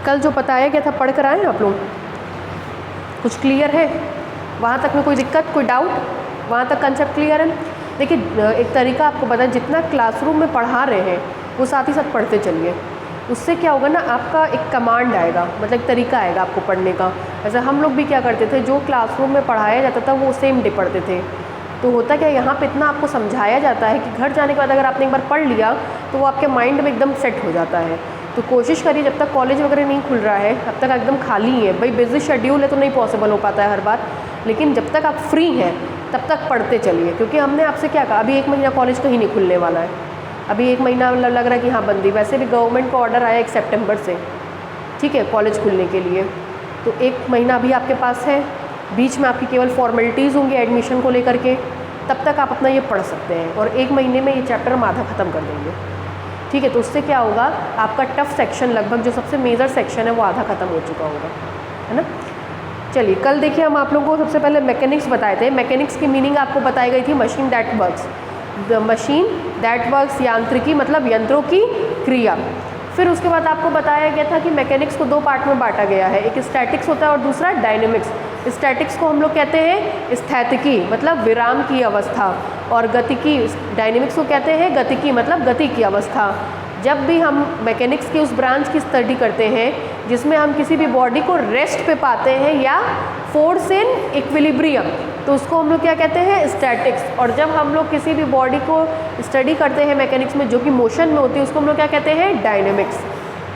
कल जो बताया गया था पढ़ कर आए आप लोग? कुछ क्लियर है? वहाँ तक में कोई दिक्कत, कोई डाउट? वहाँ तक कंसेप्ट क्लियर है? देखिए एक तरीका आपको पता है, जितना क्लासरूम में पढ़ा रहे हैं वो साथ ही साथ पढ़ते चलिए। उससे क्या होगा ना, आपका एक कमांड आएगा, मतलब एक तरीका आएगा आपको पढ़ने का। ऐसे हम लोग भी क्या करते थे, जो क्लासरूम में पढ़ाया जाता था वो सेम डे पढ़ते थे। तो होता क्या, यहाँ पे इतना आपको समझाया जाता है कि घर जाने के बाद अगर आपने एक बार पढ़ लिया तो वो आपके माइंड में एकदम सेट हो जाता है। तो कोशिश करिए, जब तक कॉलेज वगैरह नहीं खुल रहा है, अब तक एकदम खाली है, भाई बिजी शेड्यूल है तो नहीं पॉसिबल हो पाता है हर बार, लेकिन जब तक आप फ्री हैं तब तक पढ़ते चलिए। क्योंकि हमने आपसे क्या कहा, अभी 1 महीना कॉलेज कहीं नहीं खुलने वाला है, अभी 1 महीना लग रहा है कि हाँ बंदी। वैसे भी गवर्नमेंट का ऑर्डर आया 1 सितंबर से, ठीक है, कॉलेज खुलने के लिए। तो 1 महीना अभी आपके पास है, बीच में आपकी केवल फॉर्मेलिटीज़ होंगी एडमिशन को लेकर के, तब तक आप अपना ये पढ़ सकते हैं और 1 महीने में ये चैप्टर हम आधा ख़त्म कर देंगे, ठीक है। तो उससे क्या होगा, आपका टफ सेक्शन लगभग जो सबसे मेजर सेक्शन है वो आधा ख़त्म हो चुका होगा, है ना। चलिए कल देखिए, हम आप लोगों को सबसे पहले मैकेनिक्स बताए थे। मैकेनिक्स की मीनिंग आपको बताई गई थी machine that works, the machine that works, यांत्रिकी मतलब यंत्रों की क्रिया। फिर उसके बाद आपको बताया गया था कि मैकेनिक्स को 2 पार्ट में बांटा गया है, एक स्टैटिक्स होता है और दूसरा डायनेमिक्स। स्टैटिक्स को हम लोग कहते हैं स्थैतिकी मतलब विराम की अवस्था, और गतिकी, डायनेमिक्स को कहते हैं गतिकी मतलब गति की अवस्था। जब भी हम मैकेनिक्स की उस ब्रांच की स्टडी करते हैं जिसमें हम किसी भी बॉडी को रेस्ट पे पाते हैं या फोर्स इन इक्विलिब्रियम, तो उसको हम लोग क्या कहते हैं, स्टैटिक्स। और जब हम लोग किसी भी बॉडी को स्टडी करते हैं मैकेनिक्स में जो कि मोशन में होती है, उसको हम लोग क्या कहते हैं, डायनेमिक्स।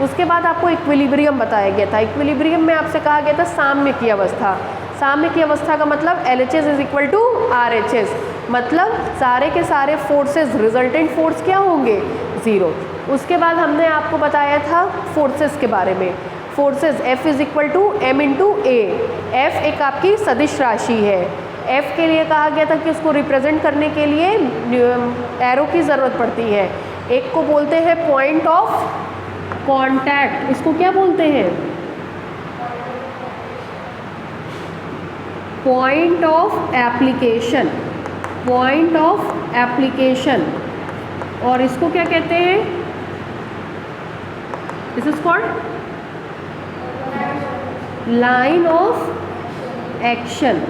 उसके बाद आपको इक्विलिब्रियम बताया गया था। इक्विलिब्रियम में आपसे कहा गया था साम्य की अवस्था। साम्य की अवस्था का मतलब LHS is equal to RHS, मतलब सारे के सारे फोर्सेस, रिजल्टेंट फोर्स क्या होंगे, 0। उसके बाद हमने आपको बताया था फोर्सेस के बारे में। Forces F is equal to M into A। F एक आपकी सदिश राशि है। F के लिए कहा गया था कि उसको रिप्रेजेंट करने के लिए एरो की ज़रूरत पड़ती है। एक को बोलते हैं पॉइंट ऑफ कॉन्टैक्ट, इसको क्या बोलते हैं, point of application, point of application. और इसको क्या कहते हैं, this is called line of action.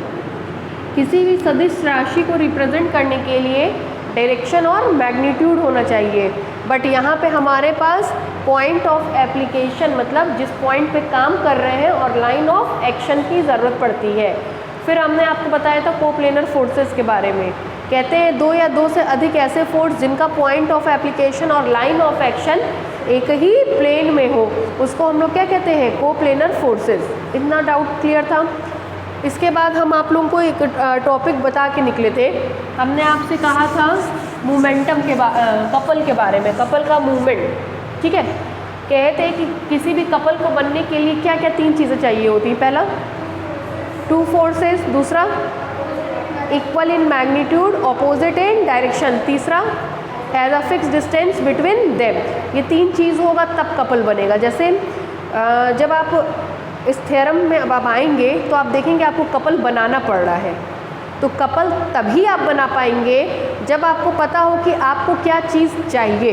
किसी भी सदिश राशि को रिप्रेजेंट करने के लिए डायरेक्शन और मैग्नीट्यूड होना चाहिए, बट यहाँ पे हमारे पास पॉइंट ऑफ एप्लीकेशन मतलब जिस पॉइंट पे काम कर रहे हैं, और लाइन ऑफ एक्शन की ज़रूरत पड़ती है। फिर हमने आपको बताया था कोप्लेनर फोर्सेस के बारे में। कहते हैं 2 या 2 से अधिक ऐसे फोर्स जिनका पॉइंट ऑफ एप्लीकेशन और लाइन ऑफ एक्शन एक ही प्लेन में हो, उसको हम लोग क्या कहते हैं, कोप्लेनर फोर्सेस। इतना डाउट क्लियर था? इसके बाद हम आप लोगों को एक टॉपिक बता के निकले थे। हमने आपसे कहा था मोमेंटम के कपल के बारे में, कपल का मूवमेंट, ठीक है। कहते हैं कि किसी भी कपल को बनने के लिए क्या क्या 3 चीज़ें चाहिए होती हैं। पहला 2 फोर्सेस, दूसरा equal in magnitude, opposite in direction, तीसरा has a fix distance between them. ये 3 चीज़ होगा तब कपल बनेगा। जैसे जब आप इस थ्योरम में अब आप आएंगे तो आप देखेंगे आपको कपल बनाना पड़ रहा है। तो कपल तभी आप बना पाएंगे जब आपको पता हो कि आपको क्या चीज़ चाहिए।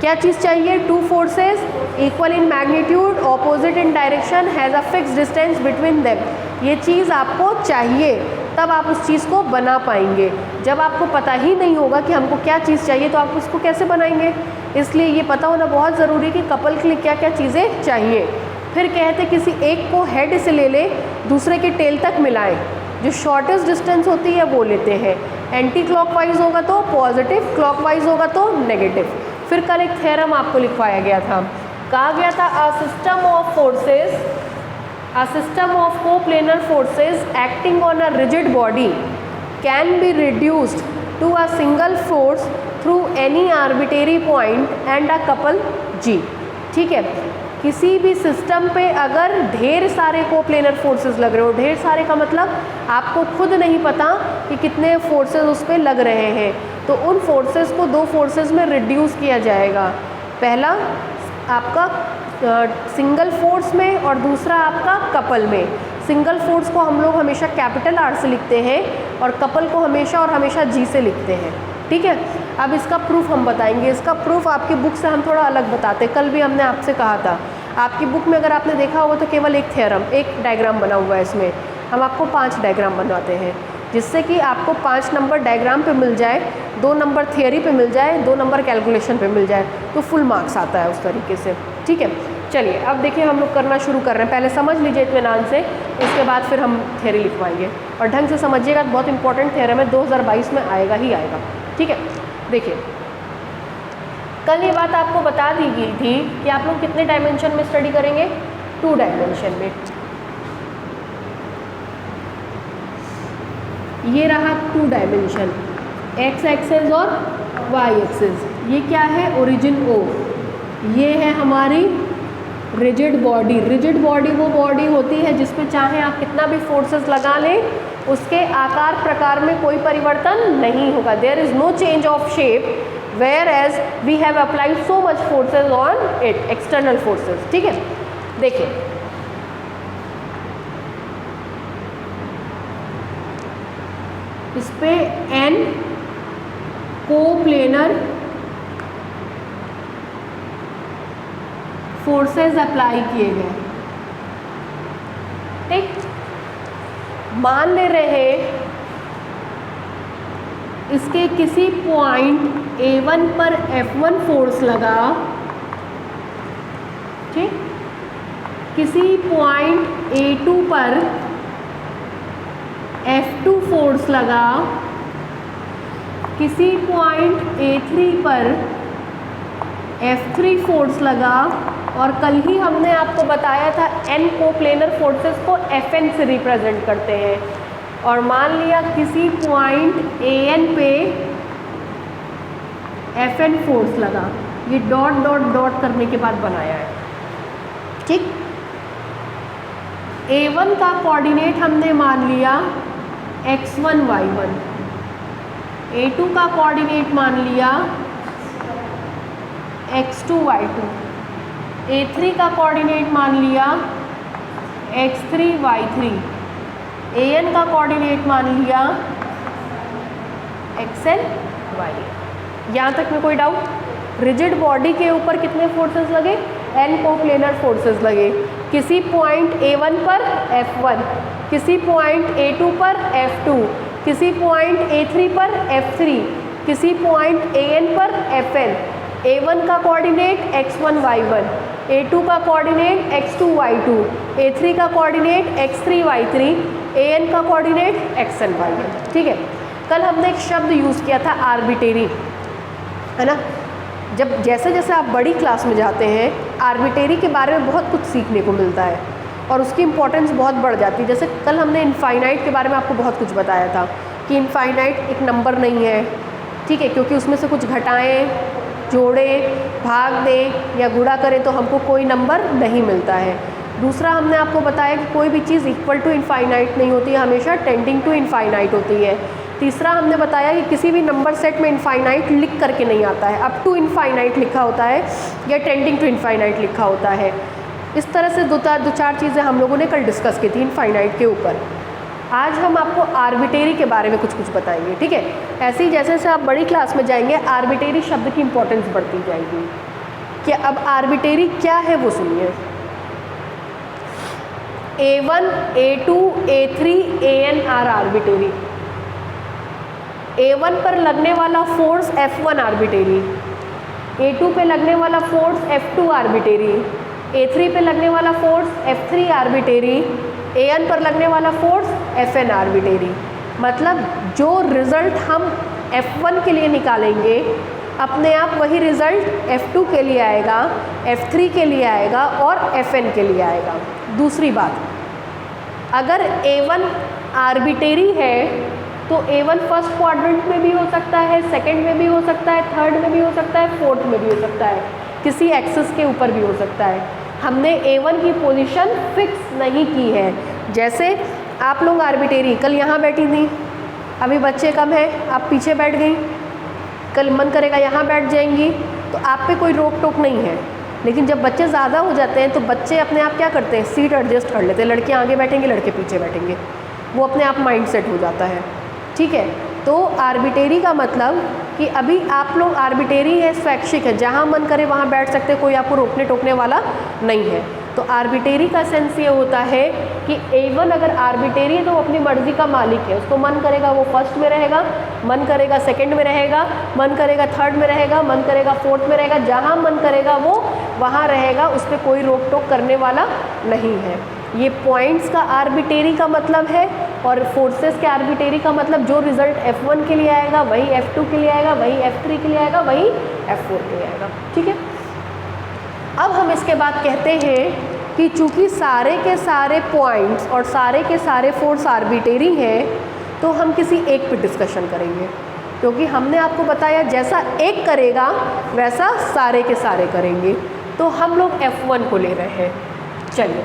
क्या चीज़ चाहिए? 2 forces equal in magnitude, opposite in direction, has a fix distance between them. ये चीज़ आपको चाहिए, तब आप उस चीज़ को बना पाएंगे। जब आपको पता ही नहीं होगा कि हमको क्या चीज़ चाहिए तो आप उसको कैसे बनाएंगे? इसलिए ये पता होना बहुत ज़रूरी है कि कपल के लिए क्या क्या चीज़ें चाहिए। फिर कहते किसी एक को हेड से ले ले, दूसरे के टेल तक मिलाएं। जो शॉर्टेस्ट डिस्टेंस होती है वो लेते हैं। एंटी क्लॉकवाइज होगा तो पॉजिटिव, क्लॉकवाइज होगा तो नेगेटिव। फिर कल एक थ्योरम आपको लिखवाया गया था, कहा गया था a system of forces, a system of coplanar forces acting on a rigid body can be reduced to a single force through any arbitrary point and a couple G। ठीक है, किसी भी सिस्टम पे अगर ढेर सारे कोप्लेनर फोर्सेस लग रहे हो, ढेर सारे का मतलब आपको खुद नहीं पता कि कितने फोर्सेस उस पर लग रहे हैं, तो उन फोर्सेस को 2 फोर्सेस में रिड्यूस किया जाएगा। पहला आपका सिंगल फोर्स में और दूसरा आपका कपल में। सिंगल फोर्स को हम लोग हमेशा कैपिटल R से लिखते हैं और कपल को हमेशा और हमेशा G से लिखते हैं। ठीक है, अब इसका प्रूफ हम बताएंगे। इसका प्रूफ आपकी बुक से हम थोड़ा अलग बताते हैं। कल भी हमने आपसे कहा था आपकी बुक में अगर आपने देखा होगा तो केवल एक थ्योरम, एक डायग्राम बना हुआ है इसमें, हम आपको 5 डायग्राम बनवाते हैं जिससे कि आपको 5 नंबर डायग्राम पे मिल जाए, 2 नंबर थियरी पे मिल जाए, 2 नंबर कैलकुलेशन पे मिल जाए, तो फुल मार्क्स आता है उस तरीके से। ठीक है, चलिए अब देखिए हम लोग करना शुरू कर रहे हैं। पहले समझ लीजिए इत्मीनान से, उसके बाद फिर हम थियरी लिखवाएंगे और ढंग से समझिएगा। बहुत इंपॉर्टेंट थ्योरम है, 2022 में आएगा ही आएगा। ठीक है, देखिए कल ये बात आपको बता दी गई थी कि आप लोग कितने डायमेंशन में स्टडी करेंगे, 2 डायमेंशन में। ये रहा 2 डायमेंशन, एक्स एक्सेस और वाई एक्सेस। ये क्या है, ओरिजिन ओ। ये है हमारी रिजिड बॉडी। रिजिड बॉडी वो बॉडी होती है जिसपे चाहे आप कितना भी फोर्सेस लगा लें, उसके आकार प्रकार में कोई परिवर्तन नहीं होगा। There is no change of shape whereas we have applied so much forces on it, external forces। ठीक है, देखिए इस पे n कोप्लेनर फोर्सेस अप्लाई किए गए। ठीक, मान ले रहे हैं इसके किसी पॉइंट A1 पर F1 फोर्स लगा, ठीक, किसी पॉइंट A2 पर F2 फोर्स लगा, किसी पॉइंट A3 पर F3 फोर्स लगा, और कल ही हमने आपको बताया था n कोप्लेनर फोर्सेस को Fn से रिप्रेजेंट करते हैं। और मान लिया किसी पॉइंट An पे Fn फोर्स लगा, ये डॉट डॉट डॉट करने के बाद बनाया है। ठीक, A1 का कोऑर्डिनेट हमने मान लिया x1 y1, A2 का कोऑर्डिनेट मान लिया x2 y2, A3 का कोऑर्डिनेट मान लिया x3 y3, An का कोऑर्डिनेट मान लिया xn y। यहाँ तक में कोई डाउट? रिजिड बॉडी के ऊपर कितने फोर्सेस लगे, n कोप्लेनर फोर्सेस लगे। किसी पॉइंट A1 पर F1, किसी पॉइंट A2 पर F2, किसी पॉइंट A3 पर F3, किसी पॉइंट An पर Fn। A1 का कोऑर्डिनेट x1 y1, A2 का कोऑर्डिनेट x2 y2, A3 का कोऑर्डिनेट x3 y3, An का कोऑर्डिनेट xn y1। ठीक है, कल हमने एक शब्द यूज़ किया था आर्बिटेरी, है ना। जब जैसे जैसे आप बड़ी क्लास में जाते हैं, आर्बिटेरी के बारे में बहुत कुछ सीखने को मिलता है और उसकी इम्पोर्टेंस बहुत बढ़ जाती है। जैसे कल हमने इनफाइनाइट के बारे में आपको बहुत कुछ बताया था कि इनफाइनाइट एक नंबर नहीं है, ठीक है, क्योंकि उसमें से कुछ घटाएं, जोड़ें, भाग दें या गुणा करें तो हमको कोई नंबर नहीं मिलता है। दूसरा हमने आपको बताया कि कोई भी चीज़ इक्वल टू इनफाइनाइट नहीं होती है, हमेशा टेंडिंग टू इनफाइनाइट होती है। तीसरा हमने बताया कि किसी भी नंबर सेट में इनफाइनाइट लिख करके नहीं आता है, अप टू इनफाइनाइट लिखा होता है या टेंडिंग टू इनफाइनाइट लिखा होता है। इस तरह से दो चार चीज़ें हम लोगों ने कल डिस्कस की थी इनफाइनाइट के ऊपर। आज हम आपको आर्बिटेरी के बारे में कुछ बताएंगे, ठीक है। ऐसे ही जैसे जैसे आप बड़ी क्लास में जाएंगे, आर्बिटेरी शब्द की इंपॉर्टेंस बढ़ती जाएगी। कि अब आर्बिटेरी क्या है वो सुनिए। A1, A2, A3, An are arbitrary. A1 पर लगने वाला फोर्स F1 आर्बिटेरी, A2 पे लगने वाला फोर्स F2 आर्बिटेरी, A3 पे लगने वाला फोर्स F3 आर्बिटेरी, An पर लगने वाला फोर्स Fn आर्बिटेरी। मतलब जो रिज़ल्ट हम F1 के लिए निकालेंगे, अपने आप वही रिज़ल्ट F2 के लिए आएगा, F3 के लिए आएगा और Fn के लिए आएगा। दूसरी बात, अगर A1 आर्बिटेरी है तो A1 फर्स्ट क्वाड्रेंट में भी हो सकता है, सेकंड में भी हो सकता है, थर्ड में भी हो सकता है, फोर्थ में भी हो सकता है, किसी एक्सिस के ऊपर भी हो सकता है। हमने A1 की पोजीशन फिक्स नहीं की है। जैसे आप लोग आर्बिटेरी कल यहाँ बैठी थी, अभी बच्चे कम हैं, आप पीछे बैठ गई, कल मन करेगा यहाँ बैठ जाएंगी, तो आप पे कोई रोक टोक नहीं है। लेकिन जब बच्चे ज़्यादा हो जाते हैं तो बच्चे अपने आप क्या करते हैं, सीट एडजस्ट कर लेते हैं, लड़कियाँ आगे बैठेंगे, लड़के पीछे बैठेंगे, वो अपने आप माइंड सेट हो जाता है, ठीक है। तो आर्बिटेरी का मतलब कि अभी आप लोग आर्बिटेरी है, स्वैच्छिक है, जहाँ मन करे वहाँ बैठ सकते, कोई आपको रोकने टोकने वाला नहीं है। तो आर्बिटेरी का सेंस ये होता है कि A1 अगर आर्बिटेरी है तो वो अपनी मर्जी का मालिक है, उसको मन करेगा वो फर्स्ट में रहेगा, मन करेगा सेकंड में रहेगा, मन करेगा थर्ड में रहेगा, मन करेगा फोर्थ में रहेगा, जहाँ मन करेगा वो वहाँ रहेगा, उस पर कोई रोक टोक करने वाला नहीं है। ये पॉइंट्स का आर्बिटेरी का मतलब है, और फोर्सेस के आर्बिटेरी का मतलब जो रिजल्ट F1 के लिए आएगा वही F2 के लिए आएगा, वही F3 के लिए आएगा, वही F4 के लिए आएगा। ठीक है, अब हम इसके बाद कहते हैं कि चूंकि सारे के सारे पॉइंट्स और सारे के सारे फोर्स आर्बिटेरी हैं, तो हम किसी एक पे डिस्कशन करेंगे, क्योंकि हमने आपको बताया जैसा एक करेगा वैसा सारे के सारे करेंगे। तो हम लोग F1 को ले रहे हैं। चलिए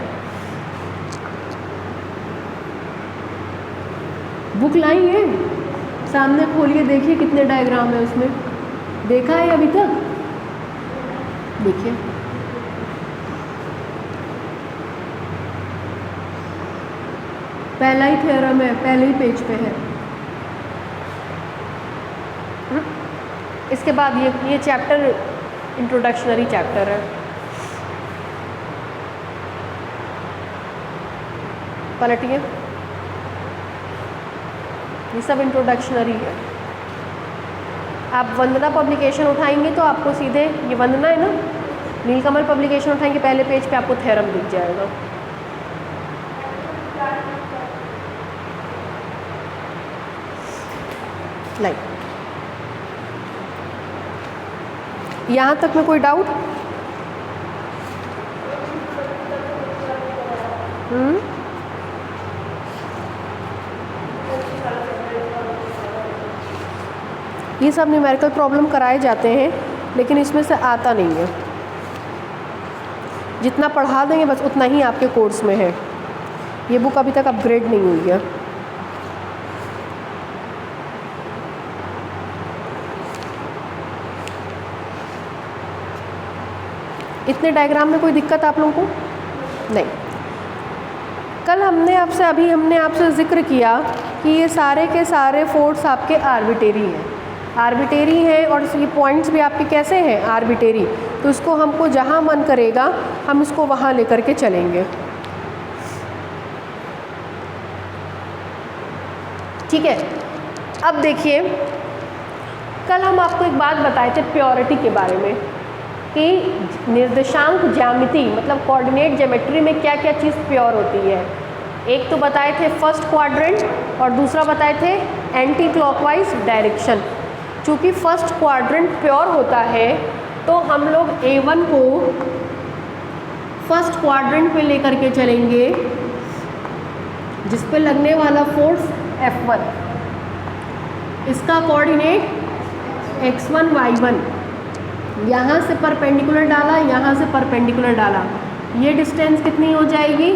बुक लाई है, सामने खोलिए, देखिए कितने डायग्राम है उसमें, देखा है अभी तक? देखिए पहला ही थ्योरम है, पहले ही पेज पे है। इसके बाद ये चैप्टर इंट्रोडक्शनरी चैप्टर है। पलटिए, ये सब इंट्रोडक्शनरी है। आप वंदना पब्लिकेशन उठाएंगे तो आपको सीधे, ये वंदना है ना, नीलकमल पब्लिकेशन उठाएंगे, पहले पेज पे आपको थ्योरम दिख जाएगा। लाइक यहाँ तक में कोई डाउट? ये सब न्यूमेरिकल प्रॉब्लम कराए जाते हैं, लेकिन इसमें से आता नहीं है। जितना पढ़ा देंगे बस उतना ही आपके कोर्स में है। ये बुक अभी तक अपग्रेड नहीं हुई है। इतने डायग्राम में कोई दिक्कत आप लोगों को नहीं? कल हमने आपसे जिक्र किया कि ये सारे के सारे फोर्स आपके आर्बिटेरी हैं और ये पॉइंट्स भी आपके कैसे हैं? आर्बिटेरी। तो इसको हमको जहाँ मन करेगा हम इसको वहाँ लेकर के चलेंगे। ठीक है, अब देखिए, कल हम आपको एक बात बताए थे प्योरिटी के बारे में कि निर्देशांक ज्यामिति मतलब कोऑर्डिनेट ज्योमेट्री में क्या क्या चीज़ प्योर होती है। एक तो बताए थे फर्स्ट क्वाड्रेंट और दूसरा बताए थे एंटी क्लॉकवाइज डायरेक्शन। चूँकि फर्स्ट क्वाड्रेंट प्योर होता है तो हम लोग A1 को फर्स्ट क्वाड्रेंट पे लेकर के चलेंगे, जिस पे लगने वाला फोर्स F1, इसका कोऑर्डिनेट x1 y1, यहाँ से परपेंडिकुलर डाला, यहाँ से परपेंडिकुलर डाला, ये डिस्टेंस कितनी हो जाएगी?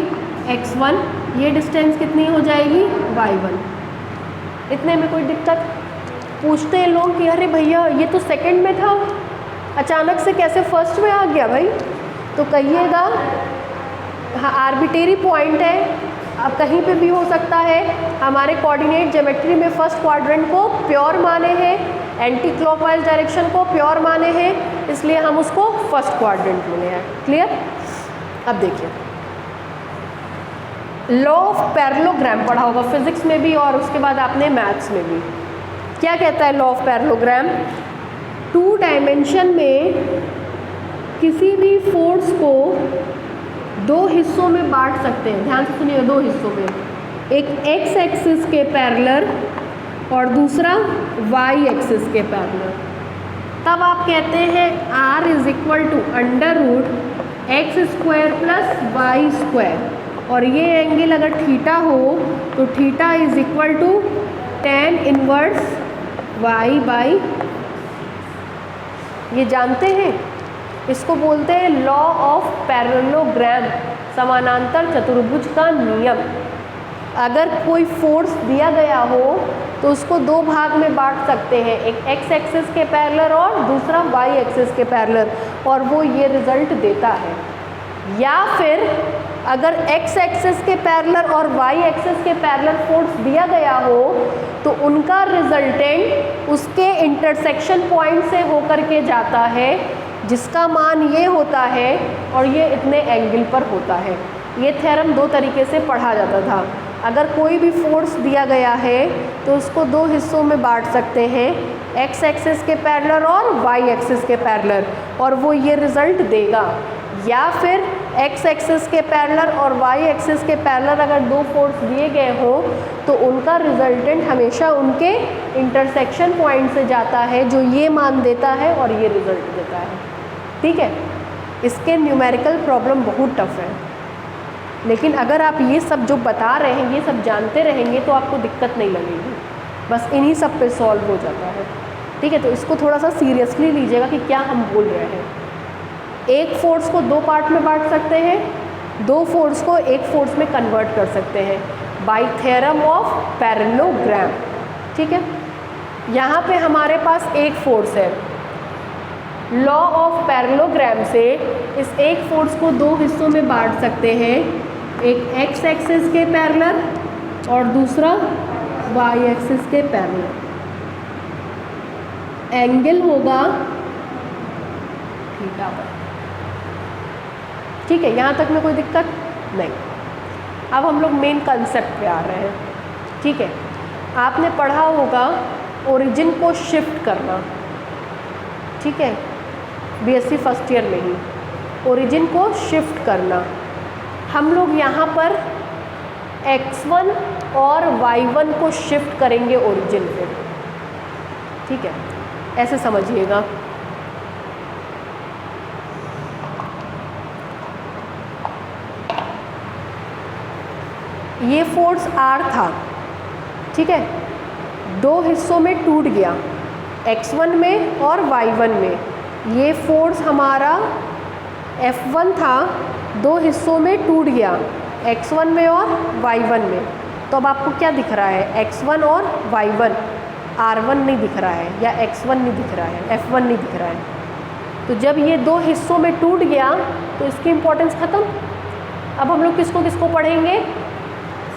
x1, ये डिस्टेंस कितनी हो जाएगी? y1। इतने में कोई दिक्कत? पूछते हैं लोग कि अरे भैया ये तो सेकंड में था, अचानक से कैसे फर्स्ट में आ गया भाई? तो कहिएगा हाँ, आर्बिटेरी पॉइंट है, अब कहीं पे भी हो सकता है। हमारे कोऑर्डिनेट ज्योमेट्री में फर्स्ट क्वाड्रेंट को प्योर माने हैं, एंटी क्लॉकवाइज डायरेक्शन को प्योर माने हैं, इसलिए हम उसको फर्स्ट क्वाड्रेंट में ले आए। क्लियर? अब देखिए, लॉ ऑफ पैरेललोग्राम पढ़ा होगा फिजिक्स में भी और उसके बाद आपने मैथ्स में भी। क्या कहता है लॉ ऑफ पैरेललोग्राम? 2 डायमेंशन में किसी भी फोर्स को 2 हिस्सों में बांट सकते हैं। ध्यान से सुनिए, 2 हिस्सों में, एक x एक्सिस के पैरेलल और दूसरा y एक्सिस के पैरेलल। तब आप कहते हैं r is equal to √x² + y², और ये एंगल अगर थीटा हो तो theta is equal to tan inverse y/, ये जानते हैं, इसको बोलते हैं लॉ ऑफ पैरेललोग्राम, समानांतर चतुर्भुज का नियम। अगर कोई फोर्स दिया गया हो तो उसको 2 भाग में बांट सकते हैं, एक x एक्सिस के पैरेलल और दूसरा y एक्सिस के पैरेलल, और वो ये रिजल्ट देता है। या फिर अगर x एक्सिस के पैरेलल और y एक्सिस के पैरेलल फोर्स दिया गया हो तो उनका रिजल्टेंट उसके इंटरसेक्शन पॉइंट से होकर के जाता है, जिसका मान ये होता है और ये इतने एंगल पर होता है। ये थ्योरम दो तरीके से पढ़ा जाता था। अगर कोई भी फोर्स दिया गया है तो उसको दो हिस्सों में बांट सकते हैं, x एक्सिस के पैरेलल और y एक्सिस के पैरेलल, और वो ये रिज़ल्ट देगा। या फिर x एक्सिस के पैरेलल और y एक्सिस के पैरेलल अगर दो फोर्स दिए गए हो तो उनका रिजल्टेंट हमेशा उनके इंटरसेक्शन पॉइंट से जाता है, जो ये मान देता है और ये रिज़ल्ट देता है। ठीक है, इसके न्यूमेरिकल प्रॉब्लम बहुत टफ है, लेकिन अगर आप ये सब जो बता रहे हैं ये सब जानते रहेंगे तो आपको दिक्कत नहीं लगेगी, बस इन्हीं सब पे सॉल्व हो जाता है। ठीक है, तो इसको थोड़ा सा सीरियसली लीजिएगा कि क्या हम बोल रहे हैं। एक फोर्स को दो पार्ट में बांट सकते हैं, दो फोर्स को एक फोर्स में कन्वर्ट कर सकते हैं बाय थ्योरम ऑफ पैरेललोग्राम। ठीक है, यहाँ पे हमारे पास एक फोर्स है, लॉ ऑफ पैरेललोग्राम से इस एक फोर्स को दो हिस्सों में बांट सकते हैं, एक x एक्सिस के पैरेलल और दूसरा y एक्सिस के पैरेलल। एंगल होगा थीटा पर। ठीक है, यहाँ तक में कोई दिक्कत नहीं। अब हम लोग मेन कंसेप्ट पे आ रहे हैं। ठीक है, आपने पढ़ा होगा ओरिजिन को शिफ्ट करना। ठीक है, बीएससी फर्स्ट ईयर में ही ओरिजिन को शिफ्ट करना। हम लोग यहाँ पर x1 और y1 को शिफ्ट करेंगे ओरिजिन पे। ठीक है, ऐसे समझिएगा। ये फोर्स R था। ठीक है, दो हिस्सों में टूट गया, x1 में और y1 में। ये फोर्स हमारा F1 था, दो हिस्सों में टूट गया, x1 में और y1 में। तो अब आपको क्या दिख रहा है, x1 और y1, r1 नहीं दिख रहा है या x1 नहीं दिख रहा है, f1 नहीं दिख रहा है। तो जब ये दो हिस्सों में टूट गया तो इसकी इम्पोर्टेंस ख़त्म। अब हम लोग किसको किसको पढ़ेंगे,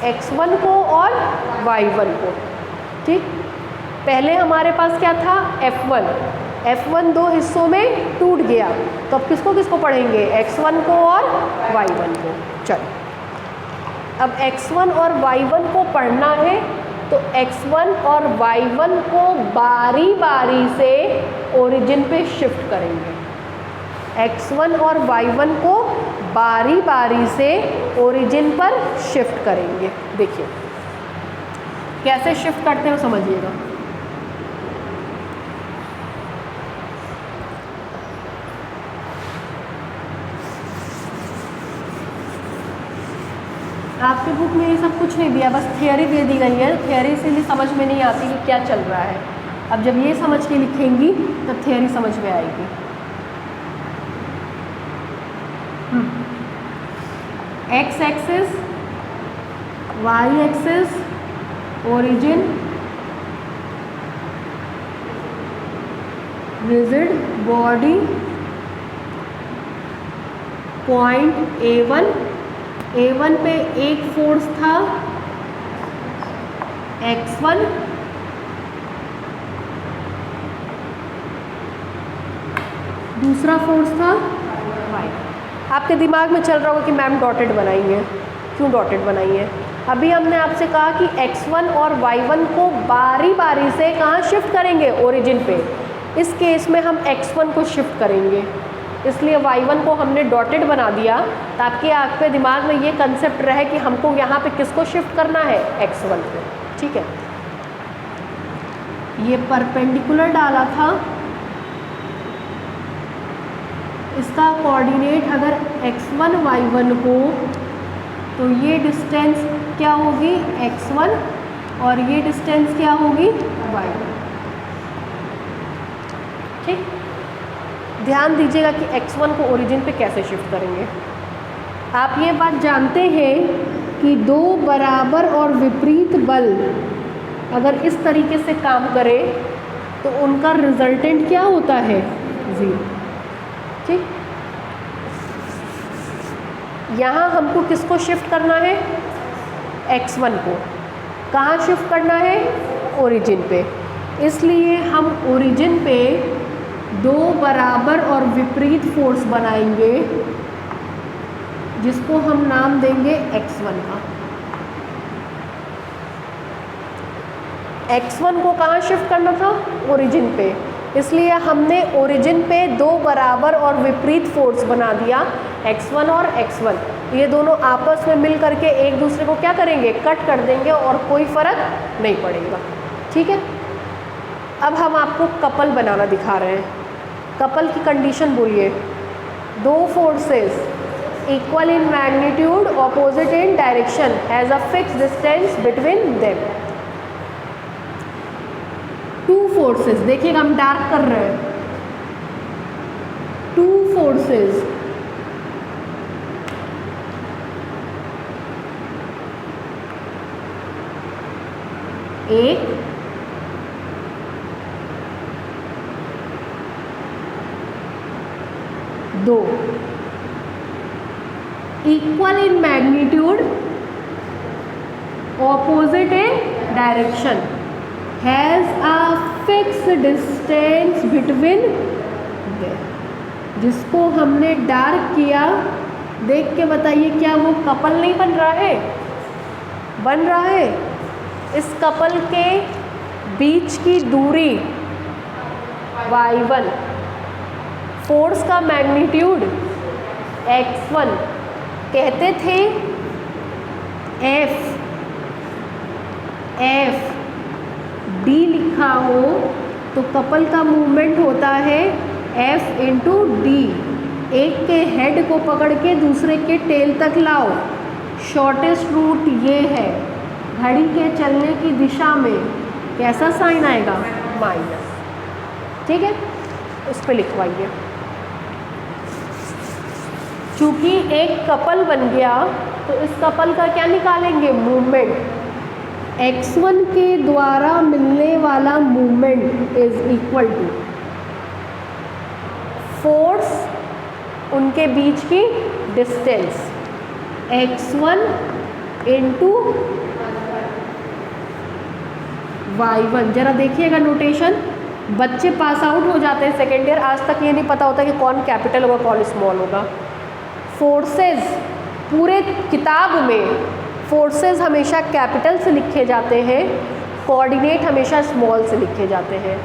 x1 को और y1 को। ठीक, पहले हमारे पास क्या था, F1 दो हिस्सों में टूट गया, तो अब किसको किसको पढ़ेंगे, x1 को और y1 को। चलो, अब x1 और y1 को पढ़ना है तो x1 और y1 को बारी बारी से ओरिजिन पे शिफ्ट करेंगे। x1 और y1 को बारी बारी से ओरिजिन पर शिफ्ट करेंगे। देखिए कैसे शिफ्ट करते हो समझिएगा। आपके बुक में ये सब कुछ नहीं दिया, बस थियरी दे दी गई है। थियरी से भी समझ में नहीं आती कि क्या चल रहा है। अब जब ये समझ के लिखेंगी तब थियरी समझ में आएगी। x axis, y axis, origin, rigid body, point A1 पे एक फोर्स था x1, दूसरा फोर्स था y। आपके दिमाग में चल रहा होगा कि मैम डॉटेड बनाई है, क्यों डॉटेड बनाई है। अभी हमने आपसे कहा कि x1 और y1 को बारी बारी से कहाँ शिफ्ट करेंगे, ओरिजिन पे। इस केस में हम x1 को शिफ्ट करेंगे, इसलिए y1 को हमने डॉटेड बना दिया ताकि आपके दिमाग में ये कंसेप्ट रहे कि हमको यहाँ पे किसको शिफ्ट करना है, x1 पे। ठीक है, ये परपेंडिकुलर डाला था, इसका कोऑर्डिनेट अगर x1 y1 हो तो ये डिस्टेंस क्या होगी, x1, और ये डिस्टेंस क्या होगी, y1। ठीक, ध्यान दीजिएगा कि x1 को ओरिजिन पे कैसे शिफ्ट करेंगे। आप ये बात जानते हैं कि दो बराबर और विपरीत बल अगर इस तरीके से काम करे तो उनका रिजल्टेंट क्या होता है, 0। ठीक, यहाँ हमको किसको शिफ्ट करना है, x1 को। कहाँ शिफ्ट करना है, ओरिजिन पे। इसलिए हम ओरिजिन पे दो बराबर और विपरीत फोर्स बनाएंगे जिसको हम नाम देंगे x1 का। x1 को कहाँ शिफ्ट करना था, ओरिजिन पे। इसलिए हमने ओरिजिन पे दो बराबर और विपरीत फोर्स बना दिया, x1 और x1। ये दोनों आपस में मिल करके एक दूसरे को क्या करेंगे, कट कर देंगे और कोई फर्क नहीं पड़ेगा। ठीक है, अब हम आपको कपल बनाना दिखा रहे हैं। कपल की कंडीशन बोलिए। दो forces equal in magnitude, opposite in direction, has a fixed distance between them. Two forces, देखिएगा हम डार्क कर रहे हैं। टू फोर्सेस एक दो, equal in magnitude, opposite in direction, has a fixed distance between them. जिसको हमने डार्क किया, देख के बताइए क्या वो कपल नहीं बन रहा है, बन रहा है। इस कपल के बीच की दूरी y1, फोर्स का मैग्नीट्यूड x1, कहते थे F D लिखा हो तो कपल का मूवमेंट होता है F इंटू डी। एक के हेड को पकड़ के दूसरे के टेल तक लाओ, शॉर्टेस्ट रूट ये है। घड़ी के चलने की दिशा में कैसा साइन आएगा, माइनस। ठीक है, उस पर लिखवाइए। चूंकि एक कपल बन गया तो इस कपल का क्या निकालेंगे, मूवमेंट। x1 के द्वारा मिलने वाला movement is equal to force उनके बीच की डिस्टेंस x1 इंटू y1। जरा देखिएगा नोटेशन, बच्चे पास आउट हो जाते हैं सेकेंड ईयर, आज तक ये नहीं पता होता कि कौन कैपिटल होगा कौन स्मॉल होगा। फोर्सेस, पूरे किताब में फोर्सेस हमेशा कैपिटल से लिखे जाते हैं, कोऑर्डिनेट हमेशा स्मॉल से लिखे जाते हैं।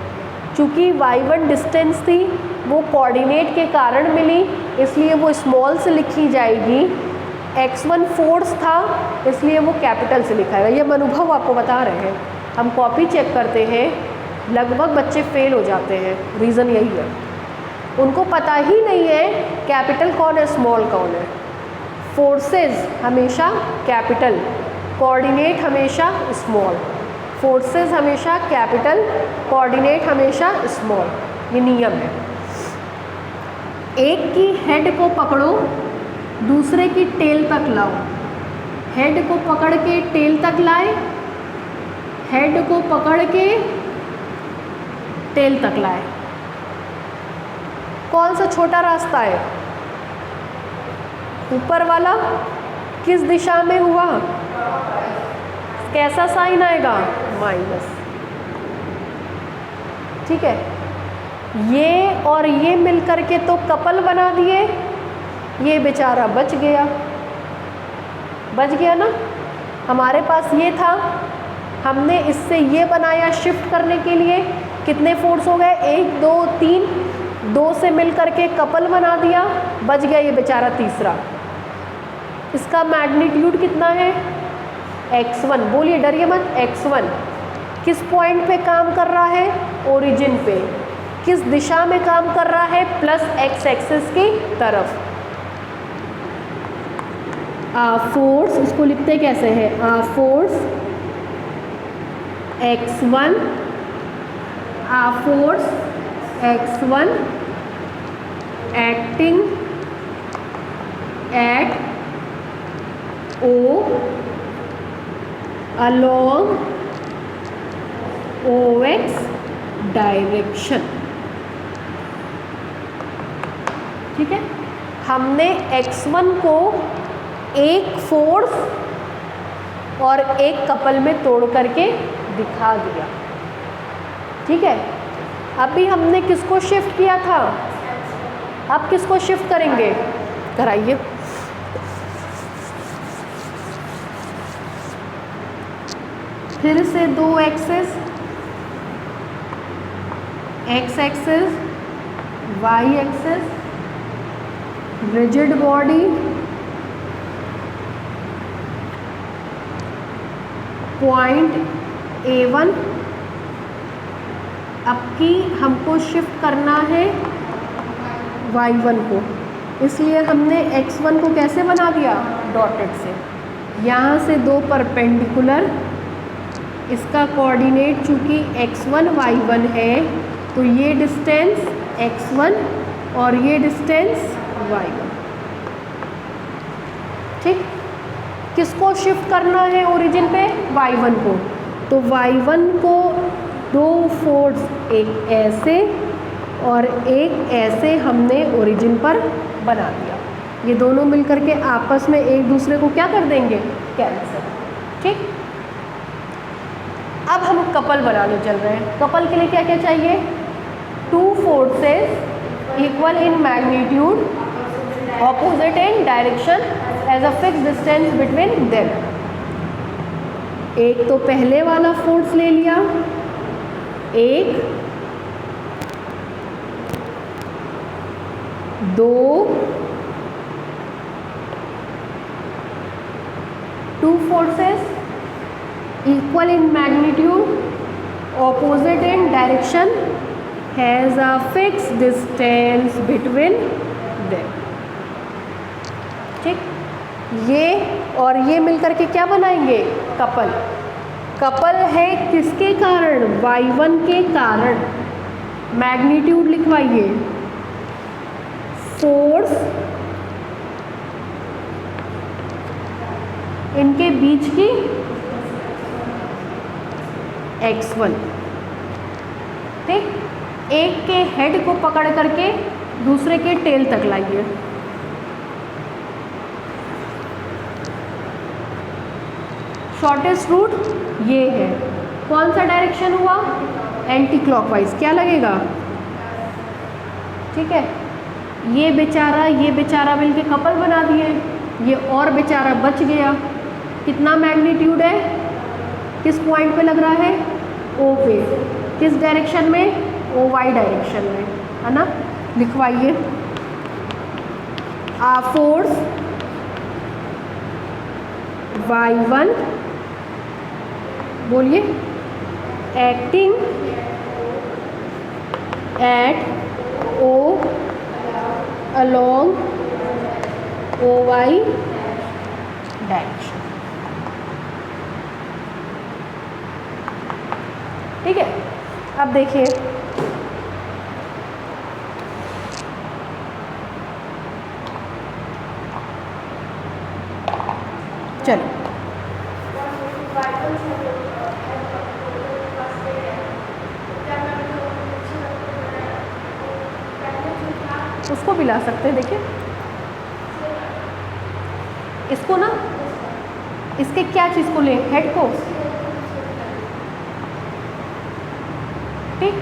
चूँकि y1 डिस्टेंस थी वो कोऑर्डिनेट के कारण मिली, इसलिए वो स्मॉल से लिखी जाएगी। x1 फोर्स था इसलिए वो कैपिटल से लिखा है। ये हम अनुभव आपको बता रहे हैं, हम कॉपी चेक करते हैं, लगभग बच्चे फेल हो जाते हैं, रीज़न यही है, उनको पता ही नहीं है कैपिटल कौन है स्मॉल कौन है। फोर्सेस हमेशा कैपिटल, कोऑर्डिनेट हमेशा स्मॉल। फोर्सेस हमेशा कैपिटल, कोऑर्डिनेट हमेशा स्मॉल, ये नियम है। एक की हेड को पकड़ो, दूसरे की टेल तक लाओ। हेड को पकड़ के टेल तक लाए, हेड को पकड़ के टेल तक लाए। कौन सा छोटा रास्ता है, ऊपर वाला। किस दिशा में हुआ, कैसा साइन आएगा, माइनस। ठीक है, ये और ये मिलकर के तो कपल बना दिए, ये बेचारा बच गया, बच गया ना। हमारे पास ये था, हमने इससे ये बनाया शिफ्ट करने के लिए। कितने फोर्स हो गए, 1 2 3, 2 से मिलकर के कपल बना दिया, बच गया ये बेचारा तीसरा। इसका मैग्नीट्यूड कितना है, x1। बोलिए, डरिए मत, x1 किस पॉइंट पे काम कर रहा है, ओरिजिन पे। किस दिशा में काम कर रहा है, प्लस x एक्सिस की तरफ। फोर्स, इसको लिखते कैसे है, force x1, force x1 acting at O along OX direction. ठीक है, हमने x1 को एक फोर्स और एक कपल में तोड़ करके दिखा दिया। ठीक है, अभी हमने किसको शिफ्ट किया था, अब किसको शिफ्ट करेंगे, कराइए। फिर से दो axes, x axes, y axes, rigid body, point A1। अब की हमको शिफ्ट करना है y1 को, इसलिए हमने x1 को कैसे बना दिया, डॉटेड से। यहाँ से दो परपेंडिकुलर, इसका कोऑर्डिनेट चूँकि x1 y1 है तो ये डिस्टेंस x1 और ये डिस्टेंस y1। ठीक, किसको शिफ्ट करना है ओरिजिन पे, y1 को। तो y1 को दो फोर्स, एक ऐसे और एक ऐसे हमने ओरिजिन पर बना दिया। ये दोनों मिलकर के आपस में एक दूसरे को क्या कर देंगे, कैंसिल। ठीक, अब हम कपल बनाने चल रहे हैं। कपल के लिए क्या क्या चाहिए, two forces equal in magnitude, opposite in direction, as a fix distance between them. एक तो पहले वाला फोर्स ले लिया, एक, दो, two forces equal in magnitude, opposite in direction, has a fixed distance between them। ठीक, ये और ये मिलकर के क्या बनाएंगे, कपल। कपल है किसके कारण, y1 के कारण। मैग्नीट्यूड लिखवाइए, फोर्स इनके बीच की x1। ठीक, एक के हेड को पकड़ करके दूसरे के टेल तक लाइए। शॉर्टेस्ट रूट ये है, कौन सा डायरेक्शन हुआ, एंटी क्लॉकवाइज। क्या लगेगा, ठीक है, ये बेचारा मिलके कपल बना दिए, ये और बेचारा बच गया। कितना मैग्नीट्यूड है, किस पॉइंट पे लग रहा है, O पे, किस डायरेक्शन में, OY डायरेक्शन में, है ना। लिखवाइए, फोर्स y1, बोलिए, acting at O along OY direction. ठीक है, अब देखिए, चलिए उसको भी ला सकते हैं। देखिए इसको ना, इसके क्या चीज़ को ले, हेड को। ठीक,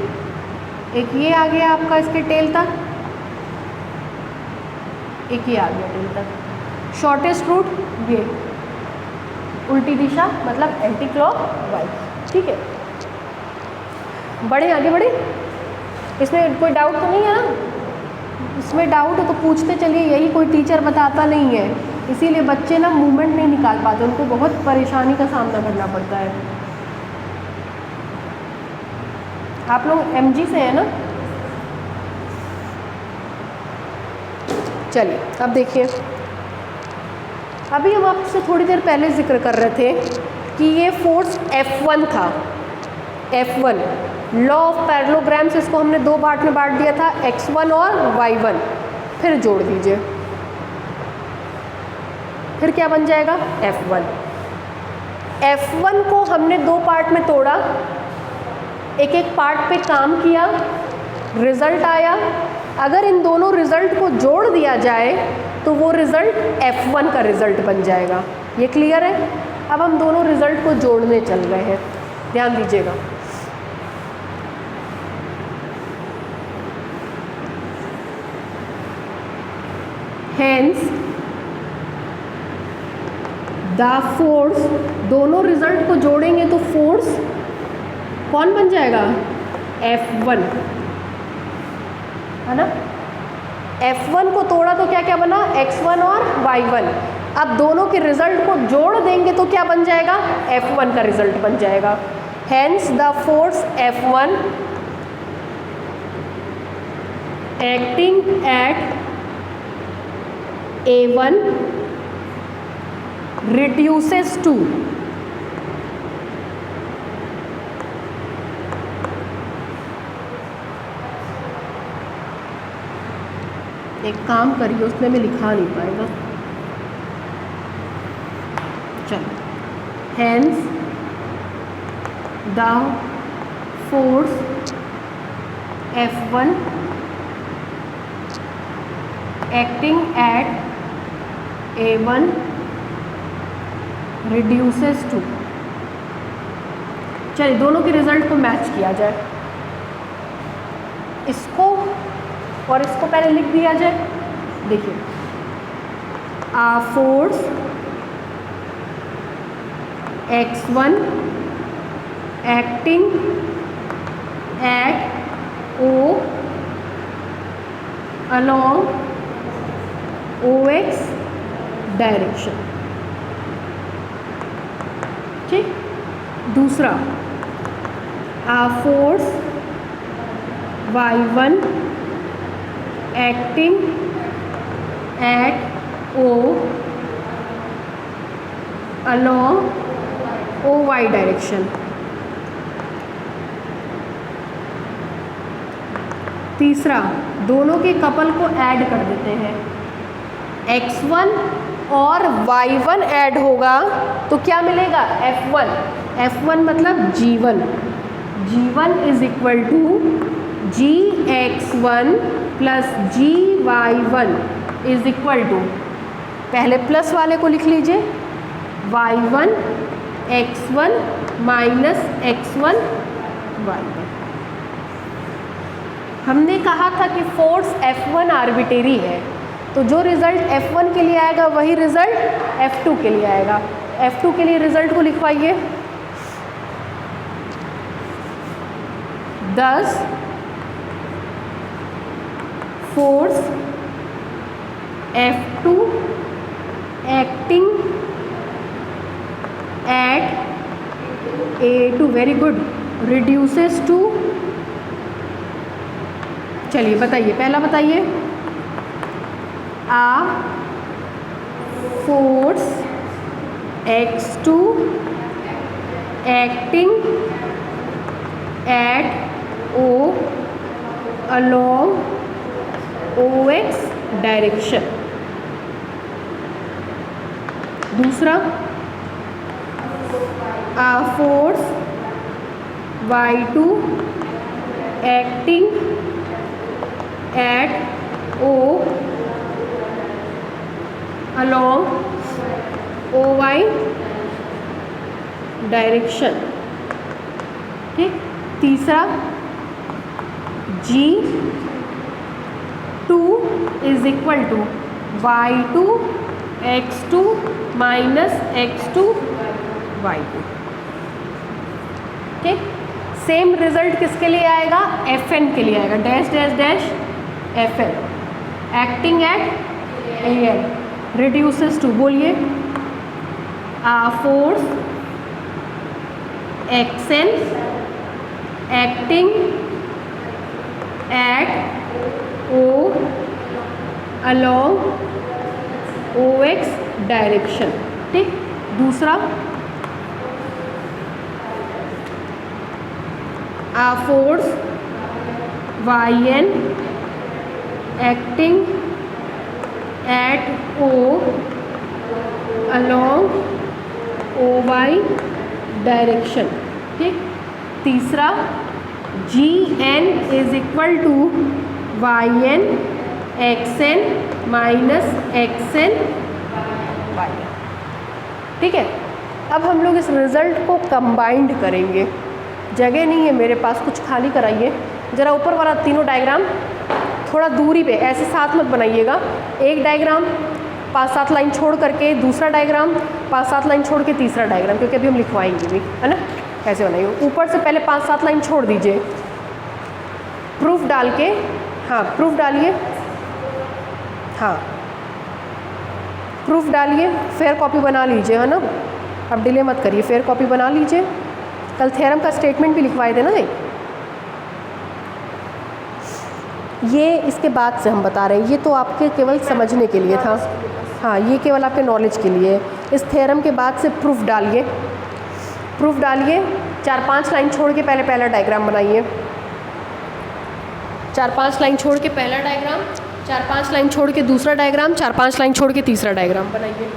एक ये आ गया आपका इसके टेल तक, एक ये आ गया टेल तक। शॉर्टेस्ट रूट ये, उल्टी दिशा मतलब एंटी क्लॉकवाइज। ठीक है, बढ़े आगे बढ़े, इसमें कोई डाउट तो नहीं है ना। इसमें डाउट हो तो पूछते चलिए, यही कोई टीचर बताता नहीं है, इसीलिए बच्चे ना मूवमेंट नहीं निकाल पाते, उनको बहुत परेशानी का सामना करना पड़ता है। आप लोग MG से हैं ना। चलिए अब देखिए, अभी हम आपसे थोड़ी देर पहले जिक्र कर रहे थे कि ये फोर्स F1 था। F1 लॉ ऑफ पैरेललोग्राम से इसको हमने दो पार्ट में बांट दिया था, x1 और y1। फिर जोड़ दीजिए, फिर क्या बन जाएगा, F1। F1 को हमने दो पार्ट में तोड़ा, एक एक पार्ट पे काम किया, रिजल्ट आया अगर इन दोनों रिजल्ट को जोड़ दिया जाए तो वो रिजल्ट F1 का रिजल्ट बन जाएगा। ये क्लियर है? अब हम दोनों रिजल्ट को जोड़ने चल रहे हैं, ध्यान दीजिएगा। Hence द फोर्स, दोनों रिजल्ट को जोड़ेंगे तो फोर्स कौन बन जाएगा? F1, है ना। F1 को तोड़ा तो क्या क्या बना? X1 और Y1। अब दोनों के रिजल्ट को जोड़ देंगे तो क्या बन जाएगा? F1 का रिजल्ट बन जाएगा। Hence the force F1 acting at A1 reduces to एक काम करिए, उसमें मैं लिखा नहीं पाएगा, चलो। Hence the force F1 acting at A1 reduces to, चलिए दोनों के रिजल्ट को मैच किया जाए, इसको और इसको पहले लिख दिया जाए। देखिए, a force X1 acting at O along OX direction, ठीक। दूसरा, a force Y1 acting at O along OY direction. तीसरा, दोनों के कपल को ऐड कर देते हैं, X1 और Y1 ऐड होगा तो क्या मिलेगा? F1। F1 मतलब G1। G1 is equal to GX1 plus GY1 is equal to, पहले प्लस वाले को लिख लीजिए, Y1 X1 minus X1 Y1। हमने कहा था कि फोर्स F1 आर्बिटेरी है, तो जो रिजल्ट F1 के लिए आएगा वही रिजल्ट F2 के लिए आएगा। F2 के लिए रिजल्ट को लिखवाइए। Thus force F2 acting at A2, very good, reduces to, चलिए बताइए, पहला बताइए। A force X2 acting at O along OX direction. दूसरा, a force Y2 acting at O along OY direction, ठीक। तीसरा, G2 is equal to Y2 X2 minus X2 Y2, ठीक। Same result किसके लिए आएगा? Fn के लिए आएगा, dash dash dash Fn acting at AN reduces to, बोलिए। A force Xn acting at O along OX direction, ठीक। दूसरा, a force Yn acting at O along OY direction, ठीक। तीसरा, Gn is equal to Y N X N minus X N Y N. ठीक है, अब हम लोग इस रिज़ल्ट को कंबाइंड करेंगे। जगह नहीं है मेरे पास, कुछ खाली कराइए ज़रा। ऊपर वाला तीनों डायग्राम थोड़ा दूरी पे, ऐसे साथ मत बनाइएगा। एक डायग्राम 5-7 लाइन छोड़ करके दूसरा डायग्राम, 5-7 लाइन छोड़ के तीसरा डायग्राम, क्योंकि अभी हम लिखवाएंगे भी, है ना। कैसे बनाइए, ऊपर से पहले 5-7 लाइन छोड़ दीजिए, प्रूफ डाल के। हाँ प्रूफ डालिए, हाँ प्रूफ डालिए, फेयर कॉपी बना लीजिए, है ना। अब डिले मत करिए, फेयर कॉपी बना लीजिए। कल थ्योरम का स्टेटमेंट भी लिखवाए थे ना। ये इसके बाद से हम बता रहे हैं, ये तो आपके केवल समझने के लिए था। हाँ ये केवल आपके नॉलेज के लिए। इस थ्योरम के बाद से प्रूफ डालिए, प्रूफ डालिए। 4-5 लाइन छोड़ के पहले पहला डायग्राम बनाइए। 4-5 लाइन छोड़ के पहला डायग्राम, 4-5 लाइन छोड़ के दूसरा डायग्राम, 4-5 लाइन छोड़ के तीसरा डायग्राम बनाइए।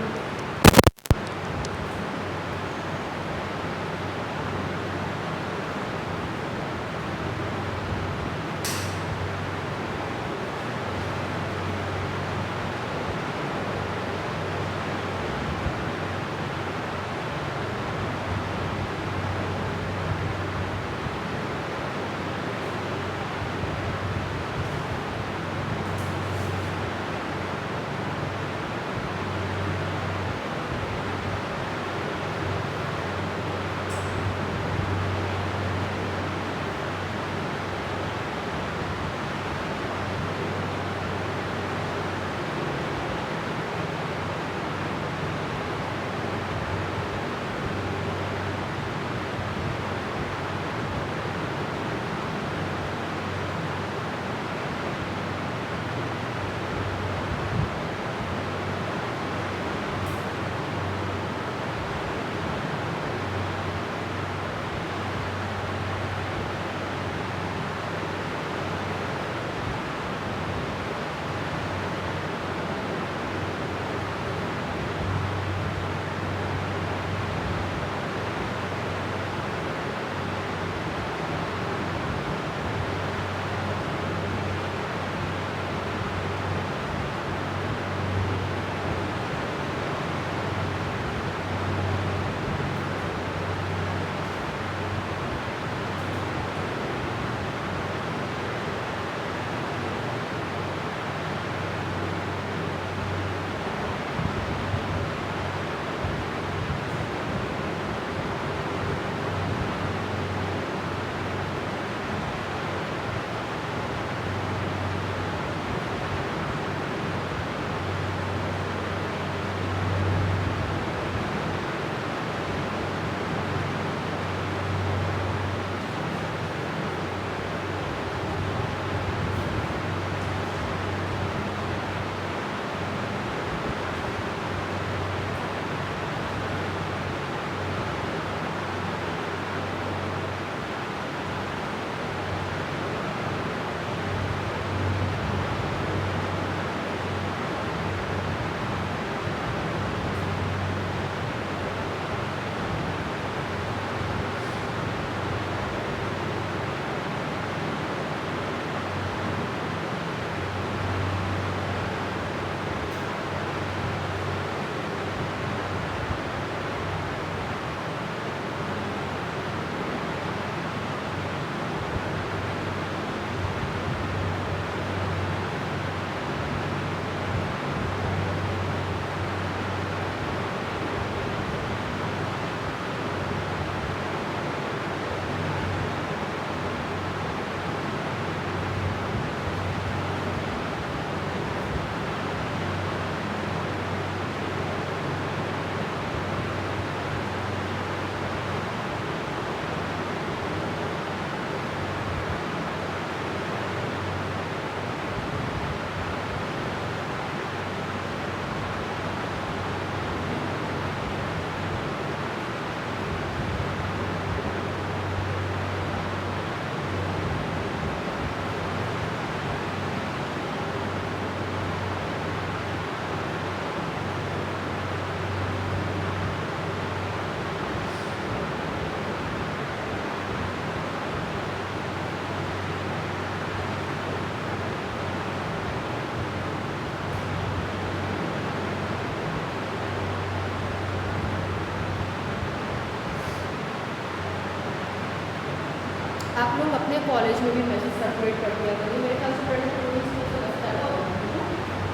आप लोग अपने कॉलेज में भी मैसेज सर्कुलेट कर दिया करिए, मेरे ख्याल से फ्रेंड तो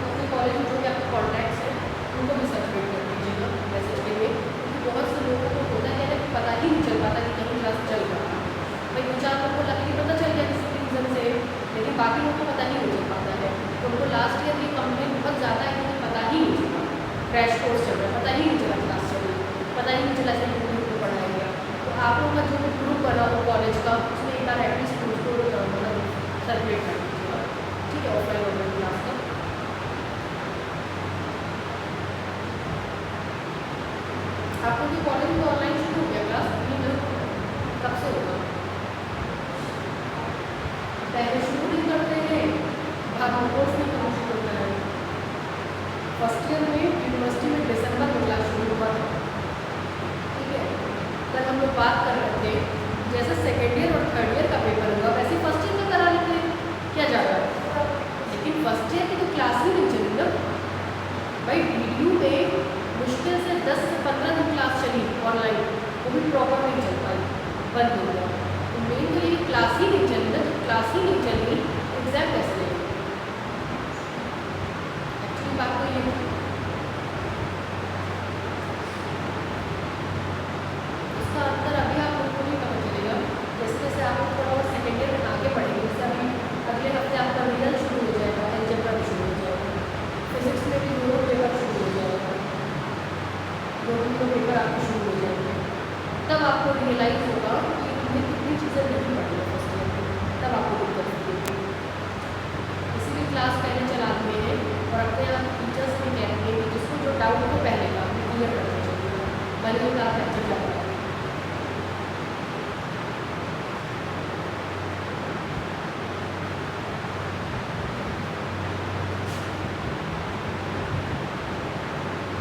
अपने कॉलेज में जो भी आपके कॉन्टैक्ट्स हैं उनको भी सर्कुलेट कर दीजिएगा मैसेज के लिए, क्योंकि बहुत से लोगों को होता है कि पता ही नहीं चल पाता कि कहीं क्लास चल रहा है। भाई 2-4 लोग को लकीली पता चल गया किसी रीज़न से, लेकिन बाकी लोगों को पता ही नहीं चल पाता है। तो उनको लास्ट ईयर की कंप्लेंट बहुत ज़्यादा है कि पता ही नहीं चला, क्रैश कोर्स चल रहा है, पता ही नहीं चला क्लास चल रही, पता ही नहीं चला ऐसे ग्रुप को पढ़ाया गया। तो आप लोगों का जो ग्रुप बना हो कॉलेज का, उसमें एक बार एटलीस्ट उसको सर्कुलेट कर दीजिएगा, ठीक है, ऑफलाइन ऑनलाइन क्लास का। आप लोग के कॉलेज में ऑनलाइन शुरू हो गया क्लास, कब से होगा? पहले शुरू नहीं करते हैं, बाद में कोर्स नहीं करना शुरू करते हैं। फर्स्ट ईयर में यूनिवर्सिटी में दिसंबर में क्लास शुरू हुआ था, ठीक है। कल हम लोग बात कर रहे थे जैसे सेकेंड ईयर और थर्ड ईयर का पेपर होगा वैसे फर्स्ट ईयर का करा लेते हैं, क्या जा रहा है। लेकिन फर्स्ट ईयर की तो क्लास ही नहीं चली ना भाई, वीडियो में मुश्किल से 10 से 15 दिन क्लास चली ऑनलाइन, वो भी प्रॉपर नहीं चल पाई, बंद हो गया। तो मेन तो ये क्लास ही नहीं चली ना, तो क्लास ही नहीं चली एग्जाम कैसे लेंगे, एक्चुअली बात तो ये है। इसका अंतर अभी आप लोगों को नहीं पता चलेगा, जैसे जैसे आप लोग थोड़ा और सेकेंड ईयर में आगे बढ़ेंगे, जैसे अभी अगले हफ्ते आपका रिजल्ट शुरू हो जाएगा, अलजेब्रा भी शुरू हो जाएगा, फिजिक्स में भी 2 पेपर शुरू हो जाएगा, 2 पेपर आपके शुरू हो जाएंगे, तब आपको रियलाइज़ होगा कि हमें कितनी चीज़ें नहीं पढ़ी है फर्स्ट ईयर में, तब आपको दिक्कत होगी। इसीलिए क्लास पहले चलाते हैं और अपने आप टीचर्स भी कहते हैं कि जिसको जो डाउट हो पहले का क्लियर करना चाहिए, भले ही क्लास लेक्चर जा रहा है।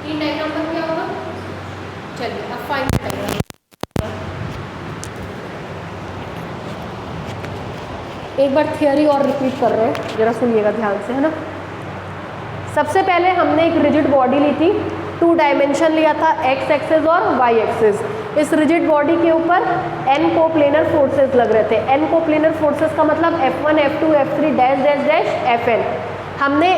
इन डायग्राम पर क्या होगा, चलिए अब फाइनल डायग्राम। एक बार थियरी और रिपीट कर रहे हैं, जरा सुनिएगा ध्यान से, है ना। सबसे पहले हमने एक रिजिड बॉडी ली थी, 2 डायमेंशन लिया था, एक्स एक्सिस और वाई एक्सिस। इस रिजिड बॉडी के ऊपर n कोप्लेनर फोर्सेस लग रहे थे। n कोप्लेनर फोर्सेस का मतलब F1 F2 F3 dash dash dash Fn। हमने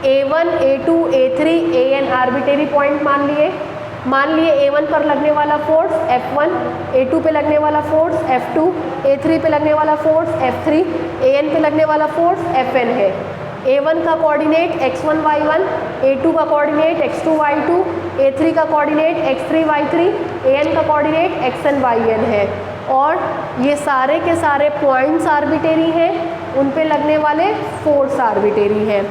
A1 A2 A3 An arbitrary point मान लिए A1 पर लगने वाला फोर्स F1, A2 पे लगने वाला फोर्स F2, A3 पे लगने वाला फोर्स F3, An पे लगने वाला फोर्स Fn है। A1 का कोऑर्डिनेट x1 y1, A2 का कोऑर्डिनेट x2 y2, A3 का कोऑर्डिनेट x3 y3, An का कोऑर्डिनेट xn yn है। और ये सारे के सारे पॉइंट्स आर्बिट्रेरी हैं, उन पे लगने वाले फोर्स आर्बिट्रेरी हैं।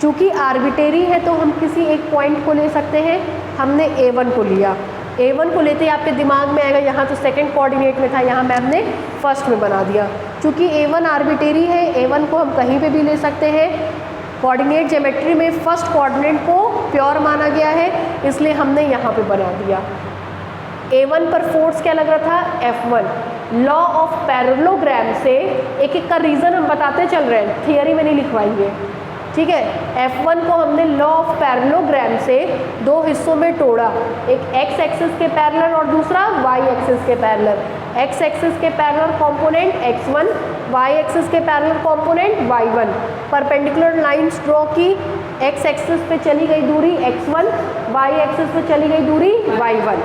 चूँकि आर्बिट्रेरी है तो हम किसी एक पॉइंट को ले सकते हैं, हमने A1 को लिया। A1 को लेते ही आपके दिमाग में आएगा यहाँ तो सेकंड कोऑर्डिनेट में था, यहाँ मैम ने फर्स्ट में बना दिया। चूँकि A1 आर्बिट्रेरी है, A1 को हम कहीं पे भी ले सकते हैं। कोऑर्डिनेट ज्योमेट्री में फर्स्ट कोऑर्डिनेट को प्योर माना गया है, इसलिए हमने यहाँ पे बना दिया। A1 पर फोर्स क्या लग रहा था, F1। लॉ ऑफ पैरेललोग्राम से एक एक का रीज़न हम बताते चल रहे हैं, थियरी में नहीं लिखवाएंगे, ठीक है। F1 को हमने लॉ ऑफ पैरेललोग्राम से 2 हिस्सों में तोड़ा, एक x एक्सिस के पैरेलल और दूसरा y एक्सिस के पैरेलल। x एक्सिस के parallel component x1, y axis के parallel component y1। Perpendicular lines draw की, x एक्सिस पे चली गई दूरी x1, y एक्सिस पे चली गई दूरी y1।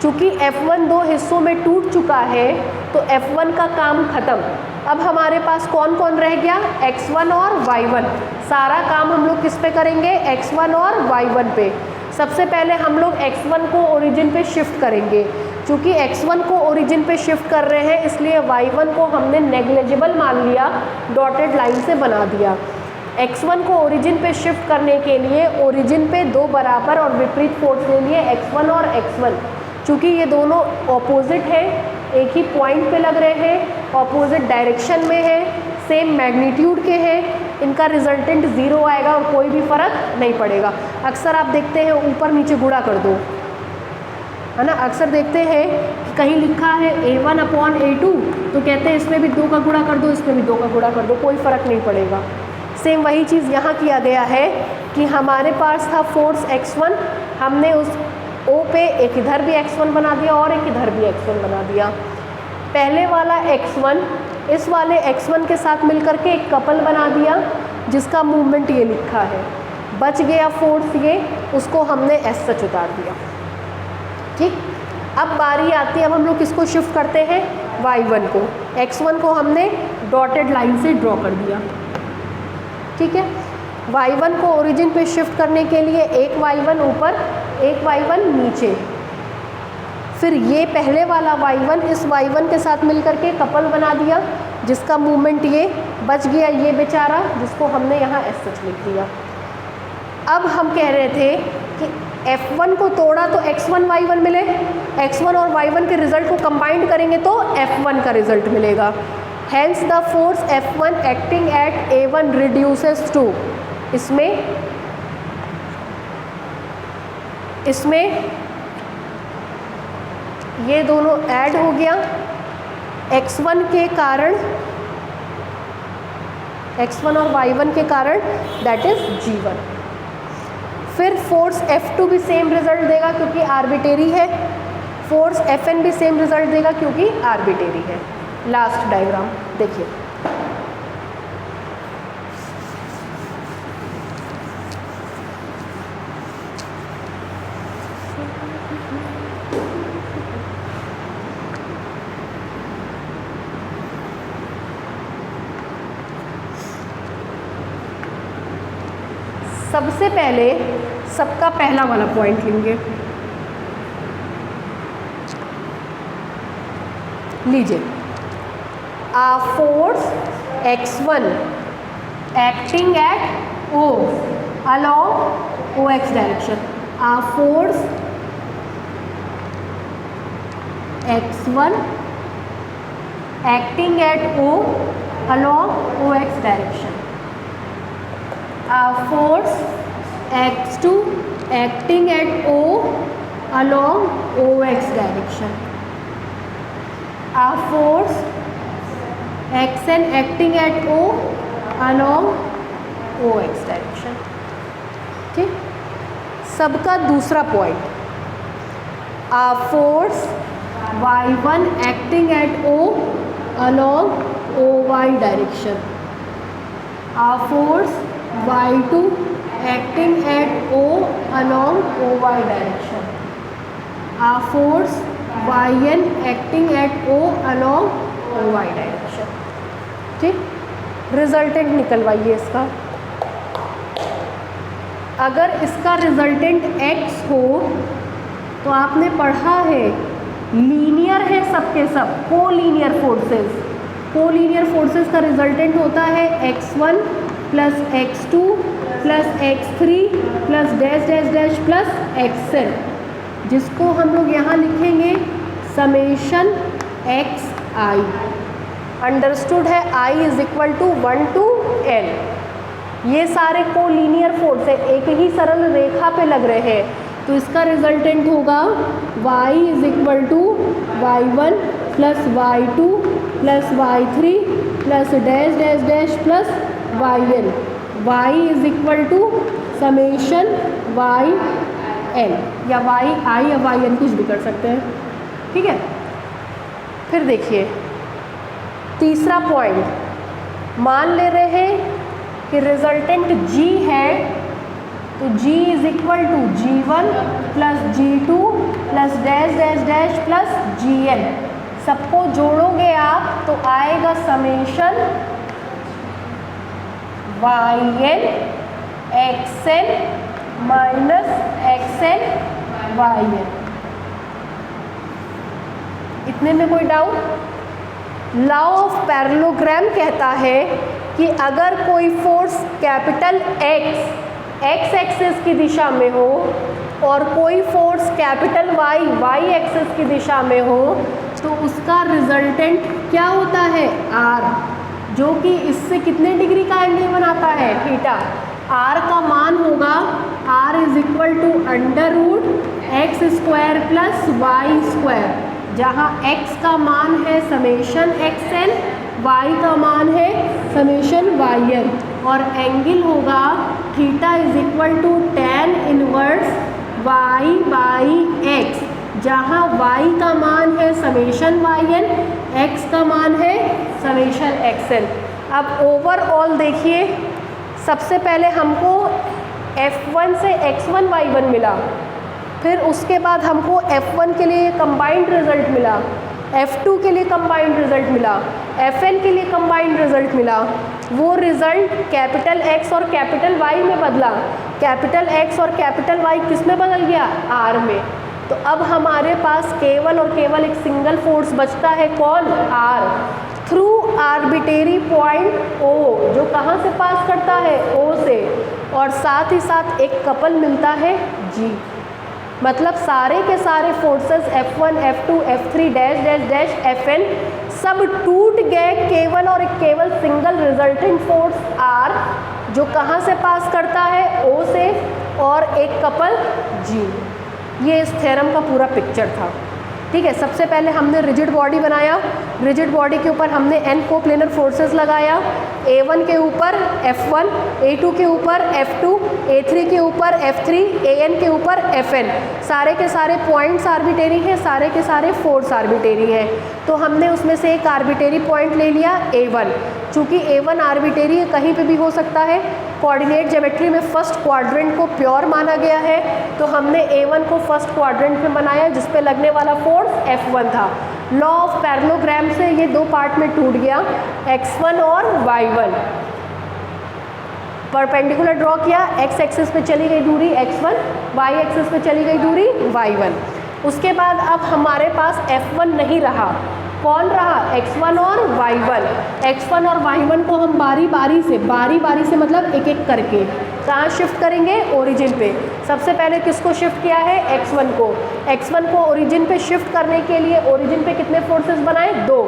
चूँकि F1 2 हिस्सों में टूट चुका है तो F1 का काम खत्म। अब हमारे पास कौन कौन रह गया, x1 और y1। सारा काम हम लोग किस पे करेंगे, x1 और y1 पे। सबसे पहले हम लोग x1 को ओरिजिन पे शिफ्ट करेंगे। चूँकि x1 को ओरिजिन पे शिफ्ट कर रहे हैं इसलिए y1 को हमने नेग्लिजिबल मान लिया, डॉटेड लाइन से बना दिया। x1 को ओरिजिन पे शिफ्ट करने के लिए ओरिजिन पे 2 बराबर और विपरीत फोर्स ले लिए, x1 और x1। चूँकि ये दोनों ऑपोजिट हैं, एक ही पॉइंट पे लग रहे हैं, ऑपोजिट डायरेक्शन में है, सेम मैग्नीट्यूड के हैं, इनका रिजल्टेंट 0 आएगा और कोई भी फर्क नहीं पड़ेगा। अक्सर आप देखते हैं ऊपर नीचे गुणा कर दो, है ना। अक्सर देखते हैं कि कहीं लिखा है A1 अपॉन A2 तो कहते हैं इसमें भी 2 का गुणा कर दो, इसमें भी 2 का गुणा कर दो, कोई फ़र्क नहीं पड़ेगा। सेम वही चीज़ यहाँ किया गया है कि हमारे पास था फोर्स x1, हमने उस O पे एक इधर भी x1 बना दिया और एक इधर भी x1 बना दिया। पहले वाला x1 इस वाले x1 के साथ मिलकर के एक कपल बना दिया जिसका मूवमेंट ये लिखा है, बच गया फोर्स ये, उसको हमने एस सच उतार दिया। ठीक, अब बारी आती है, अब हम लोग किसको शिफ्ट करते हैं, y1 को। x1 को हमने डॉटेड लाइन से ड्रॉ कर दिया। ठीक है, y1 को ओरिजिन पे शिफ्ट करने के लिए एक y1 ऊपर एक y1 नीचे, फिर ये पहले वाला y1 इस y1 के साथ मिलकर के कपल बना दिया जिसका मूवमेंट ये, बच गया ये बेचारा जिसको हमने यहाँ एस सच लिख दिया। अब हम कह रहे थे कि F1 को तोड़ा तो x1 y1 मिले, x1 और y1 के रिजल्ट को कंबाइंड करेंगे तो F1 का रिजल्ट मिलेगा। Hence the force F1 acting at A1 reduces to, इसमें ये दोनों ऐड हो गया, x1 के कारण, x1 और y1 के कारण, दैट इज g1। फिर फोर्स F2 भी सेम रिजल्ट देगा क्योंकि आर्बिटेरी है, फोर्स Fn भी सेम रिजल्ट देगा क्योंकि आर्बिटेरी है। लास्ट डायग्राम देखिए, सबसे पहले सबका पहला वाला पॉइंट लेंगे। लीजिए, a force x1 acting at O along OX direction, a force x1 acting at O along OX direction, force x2 acting at O along OX direction, force xn acting at O along OX direction। ठीक, सबका दूसरा point, force y1 acting at O along OY direction, force y2 acting at O along OY direction, force yn acting at O along OY direction। ठीक, resultant निकलवाइए इसका। अगर इसका resultant x हो तो आपने पढ़ा है लीनियर है सबके सब, कोलीनियर फोर्सेस, कोलीनियर फोर्सेस का रिजल्टेंट होता है x1 plus x2 plus x3 plus dash dash dash plus xn, जिसको हम लोग यहाँ लिखेंगे समेशन xi। अंडरस्टूड है, i is equal to 1 to n। ये सारे कोलीनियर फोर्स है, एक ही सरल रेखा पे लग रहे हैं, तो इसका रिजल्टेंट होगा y is equal to y1 plus y2 plus y3 plus dash dash dash plus yn, y is equal to summation yn या yi या yn कुछ भी कर सकते हैं। ठीक है, फिर देखिए तीसरा पॉइंट, मान ले रहे हैं कि रिजल्टेंट g है, तो g is equal to g1 plus g2 plus dash dash dash plus gn, सबको जोड़ोगे आप तो आएगा summation yn xn minus xn yn। इतने में कोई डाउट? लॉ ऑफ पैरेललोग्राम कहता है कि अगर कोई फोर्स कैपिटल x एक्सिस की दिशा में हो और कोई फोर्स कैपिटल y एक्सिस की दिशा में हो तो उसका रिजल्टेंट क्या होता है, r, जो कि इससे कितने डिग्री का एंगल बनाता है, थीटा। r का मान होगा r is equal to under root x square plus y square, जहाँ x का मान है समेशन xn, y का मान है समेशन yn, और एंगल होगा theta is equal to tan inverse y by x, जहाँ y का मान है समेशन yn, x का मान है समेशन xn। अब ओवरऑल देखिए, सबसे पहले हमको f1 से x1 y1 मिला, फिर उसके बाद हमको f1 के लिए कंबाइंड रिजल्ट मिला, f2 के लिए कंबाइंड रिजल्ट मिला, fn के लिए कंबाइंड रिजल्ट मिला। वो रिजल्ट कैपिटल X और कैपिटल Y में बदला, कैपिटल X और कैपिटल Y किस में बदल गया? R में। तो अब हमारे पास केवल और केवल एक सिंगल फोर्स बचता है, कौन? R, through arbitrary point O, जो कहाँ से पास करता है? O से, और साथ ही साथ एक कपल मिलता है G। मतलब सारे के सारे forces F1, F2, F3 dash dash dash Fn सब टूट गए, केवल और केवल सिंगल रिजल्टेंट फोर्स R, जो कहाँ से पास करता है? O से, और एक कपल G। ये इस थ्योरम का पूरा पिक्चर था। ठीक है, सबसे पहले हमने रिजिड बॉडी बनाया, रिजिड बॉडी के ऊपर हमने n कोप्लेनर फोर्सेस लगाया, A1 के ऊपर F1, A2 के ऊपर F2, A3 के ऊपर F3, AN के ऊपर Fn। सारे के सारे पॉइंट्स आर्बिटेरी हैं, सारे के सारे फोर्स आर्बिटेरी हैं। तो हमने उसमें से एक आर्बिटेरी पॉइंट ले लिया A1, चूँकि A1 आर्बिटेरी है, कहीं पे भी हो सकता है। कोऑर्डिनेट ज्योमेट्री में फर्स्ट क्वाड्रेंट को प्योर माना गया है, तो हमने A1 को फर्स्ट क्वाड्रेंट में बनाया, जिस पे लगने वाला फोर्स F1 था। लॉ ऑफ पैरेललोग्राम से ये दो पार्ट में टूट गया, x1 और y1। परपेंडिकुलर ड्रॉ किया, x एक्सिस पे चली गई दूरी x1, y एक्सिस पे चली गई दूरी y1। उसके बाद अब हमारे पास F1 नहीं रहा, कौन रहा? x1 और y1। x1 और y1 को हम बारी बारी से मतलब एक एक करके कहाँ शिफ्ट करेंगे? ओरिजिन पे। सबसे पहले किसको शिफ्ट किया है? x1 को। x1 को ओरिजिन पे शिफ्ट करने के लिए ओरिजिन पे कितने फोर्सेस बनाए? दो,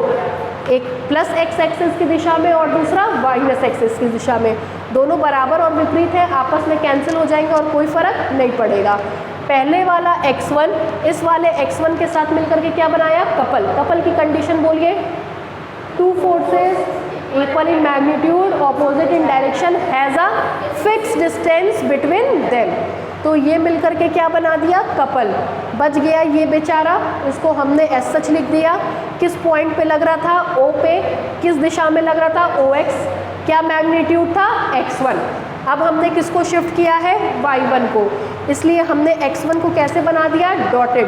एक प्लस x एक्सिस की दिशा में और दूसरा माइनस एक्सिस की दिशा में। दोनों बराबर और विपरीत है, आपस में कैंसिल हो जाएंगे और कोई फर्क नहीं पड़ेगा। पहले वाला x1 इस वाले x1 के साथ मिलकर के क्या बनाया? कपल। कपल की कंडीशन बोलिए, to forces equal in magnitude, opposite in direction, has a fix distance between them. तो ये मिलकर के क्या बना दिया? कपल। बच गया ये बेचारा, इसको हमने एस सच लिख दिया। किस पॉइंट पे लग रहा था? O पे। किस दिशा में लग रहा था? OX। क्या मैग्नीट्यूड था? x1। अब हमने किसको शिफ्ट किया है? y1 को, इसलिए हमने x1 को कैसे बना दिया? डॉटेड।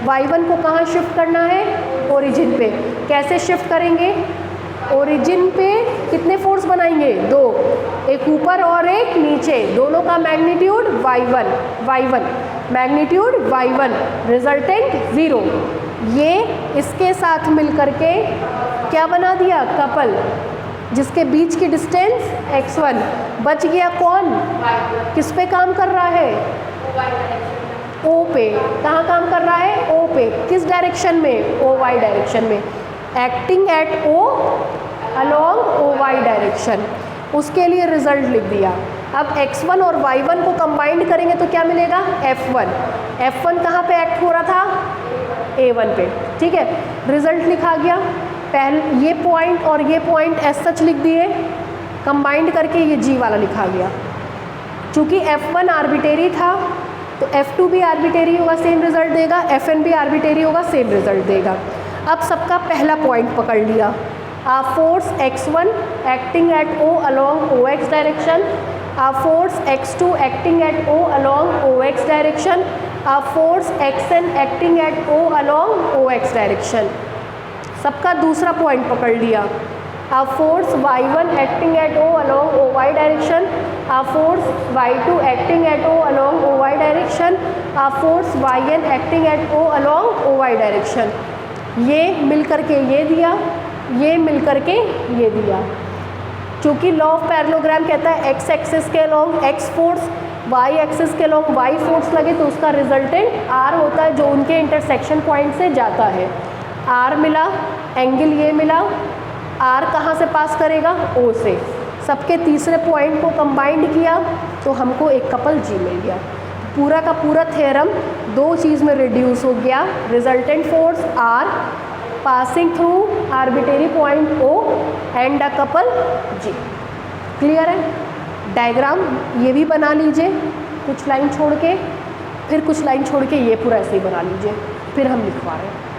y1 को कहाँ शिफ्ट करना है? ओरिजिन पे। कैसे शिफ्ट करेंगे? ओरिजिन पे कितने फोर्स बनाएंगे? दो, एक ऊपर और एक नीचे, दोनों का magnitude y1, magnitude y1, resultant 0। ये इसके साथ मिलकर के क्या बना दिया? कपल, जिसके बीच की डिस्टेंस x1। बच गया कौन? किस पे काम कर रहा है? O पे। कहाँ काम कर रहा है? O पे। किस डायरेक्शन में? OY डायरेक्शन में। Acting at O along OY direction. उसके लिए रिजल्ट लिख दिया। अब x1 और y1 को कंबाइंड करेंगे तो क्या मिलेगा? F1। F1 कहाँ पे एक्ट हो रहा था? A1 पे। ठीक है, रिजल्ट लिखा गया। पहले ये पॉइंट और ये पॉइंट एस सच लिख दिए, कंबाइंड करके ये G वाला लिखा गया। चूँकि F1 आर्बिटेरी था तो F2 भी आर्बिटेरी होगा, सेम रिजल्ट देगा, Fn भी आर्बिटेरी होगा, सेम रिजल्ट देगा। अब सबका पहला पॉइंट पकड़ लिया। Force x1 acting at O along OX direction, force x2 acting at O along OX direction, force xn acting at O along OX direction. सबका दूसरा पॉइंट पकड़ लिया। Force y1 acting at O along OY direction, force y2 acting at O along OY direction, force yn acting at O along OY direction. ये मिलकर के ये दिया, ये मिलकर के ये दिया। चूँकि लॉ ऑफ पैरेललोग्राम कहता है x एक्सिस के along x force, y axis के अलोंग y फोर्स लगे तो उसका रिजल्टेंट r होता है, जो उनके इंटरसेक्शन पॉइंट से जाता है। r मिला, एंगल ये मिला, r कहाँ से पास करेगा? O से। सबके तीसरे पॉइंट को कंबाइंड किया तो हमको एक कपल G मिल गया। पूरा का पूरा थ्योरम दो चीज़ में रिड्यूस हो गया, resultant force R passing through arbitrary point O and a couple G। Clear है? डायग्राम ये भी बना लीजिए कुछ लाइन छोड़ के, फिर कुछ लाइन छोड़ के ये पूरा ऐसे ही बना लीजिए, फिर हम लिखवा रहे हैं।